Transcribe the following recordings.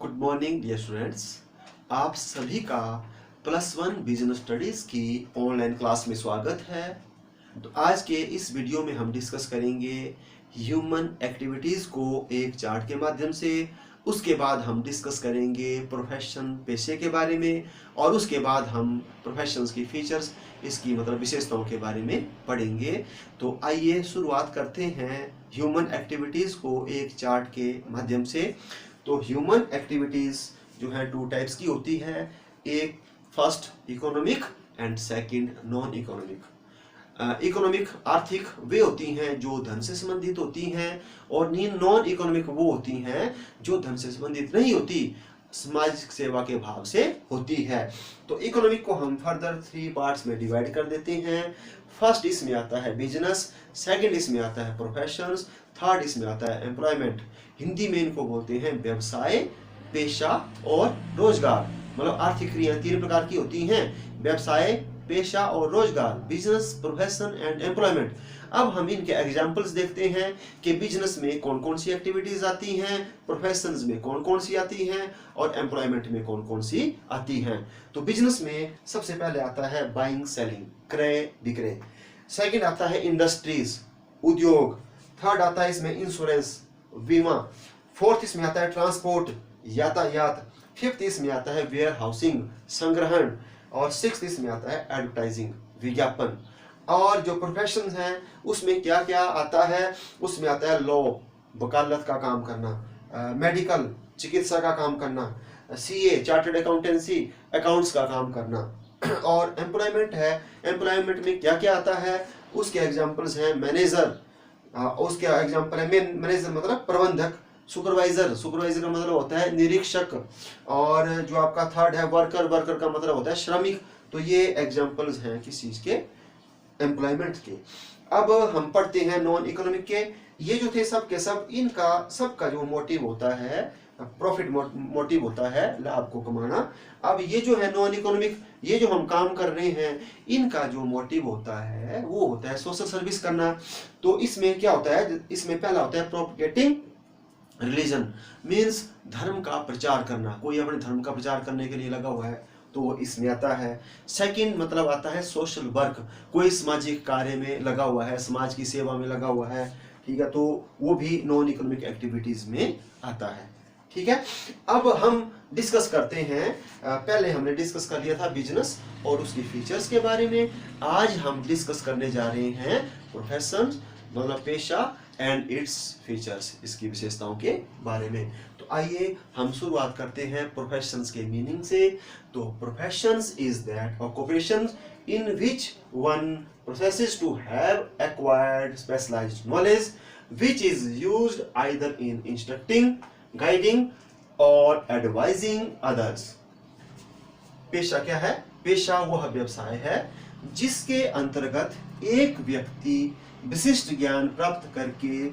Good morning dear students. आप सभी का +1 बिजनेस स्टडीज की ऑनलाइन क्लास में स्वागत है। तो आज के इस वीडियो में हम डिस्कस करेंगे ह्यूमन एक्टिविटीज़ को एक चार्ट के माध्यम से। उसके बाद हम डिस्कस करेंगे प्रोफेशन पेशे के बारे में, और उसके बाद हम प्रोफेशंस की फीचर्स, इसकी मतलब विशेषताओं के बारे में पढ़ेंगे। तो आइए शुरुआत करते हैं ह्यूमन एक्टिविटीज़ को एक चार्ट के माध्यम से। तो ह्यूमन एक्टिविटीज़ जो है 2 टाइप्स की होती है। एक first economic and second non economic. Economic आर्थिक वे होती हैं जो धन से संबंधित होती हैं, और नॉन इकोनॉमिक वो होती हैं जो धन से संबंधित नहीं होती, सामाजिक सेवा के भाव से होती है। तो इकोनॉमिक को हम फर्दर 3 पार्ट्स में डिवाइड कर देते हैं। फर्स्ट इसमें आता है बिजनेस, सेकंड इसमें आता है प्रोफेशंस, थर्ड इसमें आता है एम्प्लॉयमेंट। हिंदी में इनको बोलते हैं व्यवसाय, पेशा और रोजगार। मतलब आर्थिक क्रिया 3 प्रकार की होती हैं: व्यवसाय, पेशा और रोजगार, बिजनेस, प्रोफेशन एंड एम्प्लॉयमेंट। अब हम इनके एग्जांपल्स देखते हैं कि बिजनेस में कौन कौन सी एक्टिविटीज आती हैं, प्रोफेशंस में कौन कौन सी आती हैं, और एम्प्लॉयमेंट में कौन कौन सी आती हैं। तो बिजनेस में सबसे पहले आता है बाइंग सेलिंग, क्रय विक्रय। सेकंड आता है इंडस्ट्रीज, उद्योग। थर्ड आता है इसमें इंश्योरेंस, बीमा। फोर्थ इसमें आता है ट्रांसपोर्ट, यातायात। फिफ्थ इसमें आता है वेयर हाउसिंग, संग्रहण। और सिक्स्थ इसमें आता है एडवर्टाइजिंग, विज्ञापन। और जो प्रोफेशन हैं उसमें क्या क्या आता है, उसमें आता है लॉ, वकालत का काम करना, मेडिकल, चिकित्सा का काम करना, सीए, चार्टर्ड अकाउंटेंसी, अकाउंट्स का काम करना। और एम्प्लॉयमेंट है, एम्प्लॉयमेंट में क्या क्या आता है, उसके एग्जांपल्स हैं मैनेजर, उसके एग्जांपल है मैनेजर मतलब प्रबंधक, सुपरवाइजर, सुपरवाइजर का मतलब होता है निरीक्षक। और जो आपका थर्ड है वर्कर, वर्कर का मतलब होता है श्रमिक। तो ये एग्जांपल्स हैं किस चीज के, एम्प्लॉयमेंट के। अब हम पढ़ते हैं नॉन इकोनॉमिक के। ये जो थे सब के सब, इनका सबका जो मोटिव होता है प्रॉफिट मोटिव होता है, लाभ को कमाना। अब ये जो है नॉन इकोनॉमिक, ये जो हम काम कर रहे हैं, इनका जो मोटिव होता है वो होता है सोशल सर्विस करना। तो इसमें क्या होता है, इसमें पहला होता है प्रोपगेटिंग रिलीजन, मीन्स धर्म का प्रचार करना। कोई अपने धर्म का प्रचार करने के लिए लगा हुआ है तो इसमें आता है। सेकंड मतलब आता है सोशल वर्क, कोई सामाजिक कार्य में लगा हुआ है, समाज की सेवा में लगा हुआ है, ठीक है, तो वो भी नॉन इकोनॉमिक एक्टिविटीज में आता है। ठीक है, अब हम डिस्कस करते हैं। पहले हमने डिस्कस कर लिया था बिजनेस और उसकी फीचर्स के बारे में। आज हम डिस्कस करने जा रहे हैं प्रोफेशन मतलब पेशा एंड इट्स फीचर्स, इसकी विशेषताओं के बारे में। तो आइए हम शुरुआत करते हैं प्रोफेशंस के मीनिंग से। तो professions is that occupation in which one processes to have acquired specialised knowledge which is used either in instructing, guiding or advising others। पेशा क्या है? पेशा वह व्यवसाय है जिसके अंतर्गत एक व्यक्ति विशिष्ट ज्ञान प्राप्त करके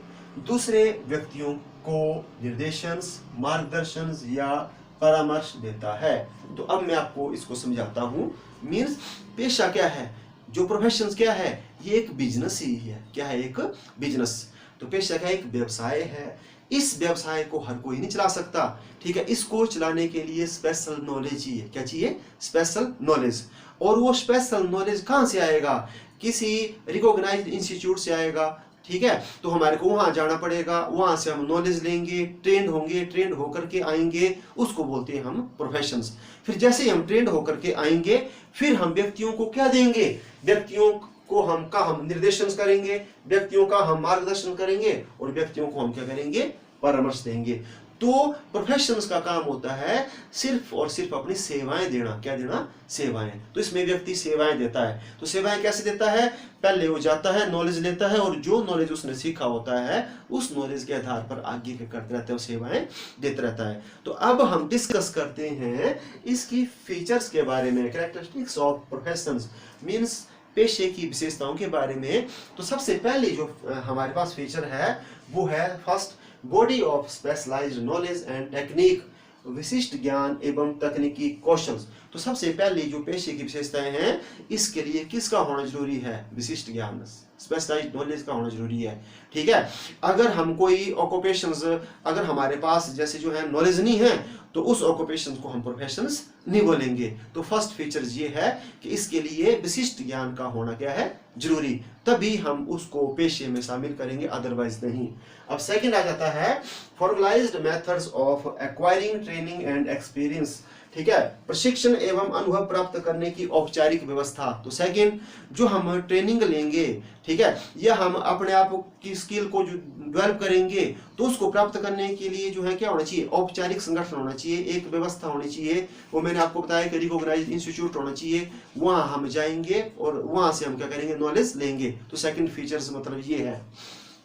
दूसरे व्यक्तियों को निर्देशन, मार्गदर्शन या परामर्श देता है। तो अब मैं आपको इसको समझाता हूँ। मीन्स पेशा क्या है, जो प्रोफेशन क्या है, ये एक बिजनेस ही है। क्या है? एक बिजनेस। तो पेशा का एक व्यवसाय है। इस व्यवसाय को हर कोई नहीं चला सकता, ठीक है। इसको चलाने के लिए स्पेशल नॉलेज चाहिए। क्या चाहिए? Special knowledge. और वो स्पेशल नॉलेज कहाँ से आएगा? किसी रिकॉग्नाइज्ड इंस्टीट्यूट से आएगा, ठीक है। तो हमारे को वहां जाना पड़ेगा, वहां से हम नॉलेज लेंगे, ट्रेंड होंगे, ट्रेंड होकर के आएंगे, उसको बोलते हैं हम प्रोफेशंस। फिर जैसे ही हम ट्रेंड होकर के आएंगे, फिर हम व्यक्तियों को क्या देंगे? व्यक्तियों को हम निर्देशन करेंगे, व्यक्तियों का हम मार्गदर्शन करेंगे, और व्यक्तियों को हम क्या करेंगे? परामर्श देंगे। तो प्रोफेशंस का काम होता है सिर्फ और सिर्फ अपनी सेवाएं देना। क्या देना? सेवाएं। तो इसमें व्यक्ति सेवाएं देता है। तो सेवाएं कैसे देता है? पहले वो जाता है, नॉलेज लेता है, और जो नॉलेज उसने सीखा होता है उस नॉलेज के आधार पर आगे क्या करते रहते हैं? सेवाएं देते रहता है। तो अब हम डिस्कस करते हैं इसकी फीचर्स के बारे में, कैरेक्टरिस्टिक्स ऑफ प्रोफेशंस, मीन्स पेशे की विशेषताओं के बारे में। तो सबसे पहले जो हमारे पास फीचर है वो है first, body of specialised knowledge and technique, विशिष्ट ज्ञान एवं तकनीकी कौशल। तो सबसे पहले जो पेशे की विशेषताएं हैं, इसके लिए किसका होना जरूरी है? विशिष्ट ज्ञान, स्पेशलाइज्ड नॉलेज का होना जरूरी है। ठीक है, अगर हम कोई ऑक्यूपेशंस, अगर हमारे पास जैसे जो है नॉलेज नहीं है, तो उस ऑक्यूपेशन को हम प्रोफेशंस नहीं बोलेंगे। तो फर्स्ट फीचर ये है कि इसके लिए विशिष्ट ज्ञान का होना क्या है? जरूरी, तभी हम उसको पेशे में शामिल करेंगे, अदरवाइज नहीं। अब सेकंड आ जाता है formalised methods of acquiring training and experience. ठीक है, प्रशिक्षण एवं अनुभव प्राप्त करने की औपचारिक व्यवस्था। तो सेकंड, जो हम ट्रेनिंग लेंगे, ठीक है, या हम अपने आप की स्किल को जो डेवलप करेंगे, तो उसको प्राप्त करने के लिए जो है क्या होना चाहिए? औपचारिक संगठन होना चाहिए, एक व्यवस्था होनी चाहिए। वो मैंने आपको बताया कि रिकॉग्नाइज्ड इंस्टीट्यूट होना चाहिए, वहां हम जाएंगे और वहां से हम क्या करेंगे? नॉलेज लेंगे। तो सेकंड फीचर्स मतलब ये है।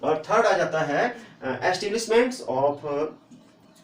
और थर्ड आ जाता है establishments of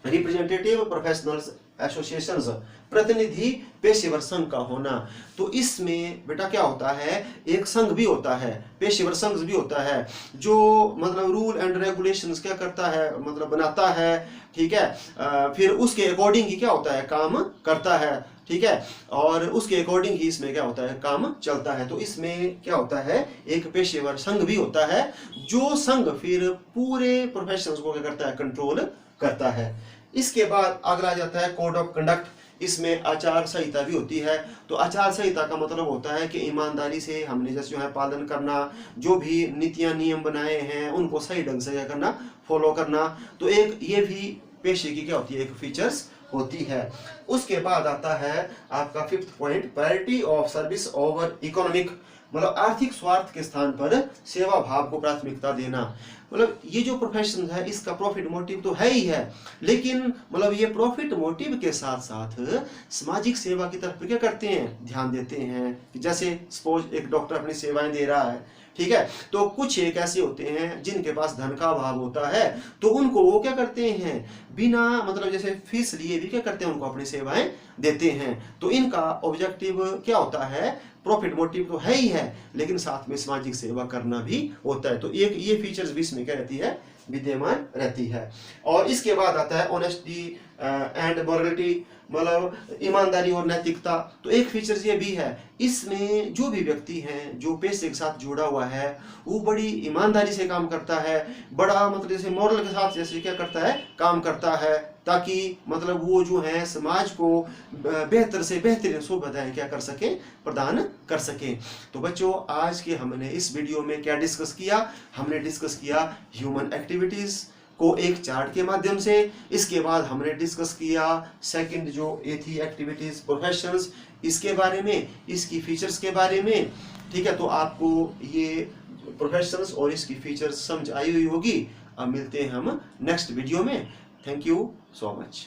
representative professionals associations, प्रतिनिधि पेशेवर संघ का होना। तो इसमें बेटा क्या होता है? एक संघ भी होता है, पेशेवर संघ भी होता है, जो मतलब रूल एंड रेगुलेशंस क्या करता है? मतलब बनाता है। ठीक है, फिर उसके अकॉर्डिंग ही क्या होता है? काम करता है। ठीक है, और उसके अकॉर्डिंग ही इसमें क्या होता है? काम चलता है। तो इसमें क्या होता है? एक पेशेवर संघ भी होता है, जो संघ फिर पूरे प्रोफेशंस को क्या करता है? कंट्रोल करता है। इसके बाद अगला जाता है कोड ऑफ कंडक्ट। इसमें आचार संहिता भी होती है। तो आचार संहिता का मतलब होता है कि ईमानदारी से हमने जैसे जो है पालन करना, जो भी नीतियां नियम बनाए हैं उनको सही ढंग से क्या करना? फॉलो करना। तो एक ये भी पेशे की क्या होती है? एक फीचर्स होती है। उसके बाद आता है आपका fifth point, priority of service over economic, मतलब आर्थिक स्वार्थ के स्थान पर सेवा भाव को प्राथमिकता देना। मतलब ये जो प्रोफेशन है, इसका प्रॉफिट मोटिव तो है ही है, लेकिन मतलब ये प्रॉफिट मोटिव के साथ साथ सामाजिक सेवा की तरफ क्या करते हैं? ध्यान देते हैं। जैसे सपोज एक डॉक्टर अपनी सेवाएं दे रहा है, ठीक है, तो कुछ एक ऐसे होते हैं जिनके पास धन का अभाव होता है, तो उनको वो क्या करते हैं? बिना मतलब जैसे फीस लिए भी क्या करते हैं? उनको अपनी सेवाएं देते हैं। तो इनका ऑब्जेक्टिव क्या होता है? प्रॉफिट मोटिव तो है ही है, लेकिन साथ में सामाजिक सेवा करना भी होता है। तो एक ये फीचर्स भी इसमें क्या रहती है? विद्यमान रहती है। और इसके बाद आता है ऑनेस्टी एंड मॉरलिटी, मतलब ईमानदारी और नैतिकता। तो एक फीचर्स ये भी है, इसमें जो भी व्यक्ति है जो पेशे के साथ जुड़ा हुआ है, वो बड़ी ईमानदारी से काम करता है, बड़ा मतलब जैसे मॉरल के साथ जैसे क्या करता है? काम करता है, ताकि मतलब वो जो है समाज को बेहतर से बेहतरीन सुविधाएं क्या कर सके? प्रदान कर सके। तो बच्चों, आज के हमने इस वीडियो में क्या डिस्कस किया? हमने डिस्कस किया ह्यूमन एक्टिविटीज को एक चार्ट के माध्यम से। इसके बाद हमने डिस्कस किया सेकंड जो ये थी एक्टिविटीज प्रोफेशंस, इसके बारे में, इसकी फीचर्स के बारे में। ठीक है, तो आपको ये प्रोफेशंस और इसकी फीचर्स समझ आई हुई होगी। अब मिलते हैं हम नेक्स्ट वीडियो में। Thank you so much.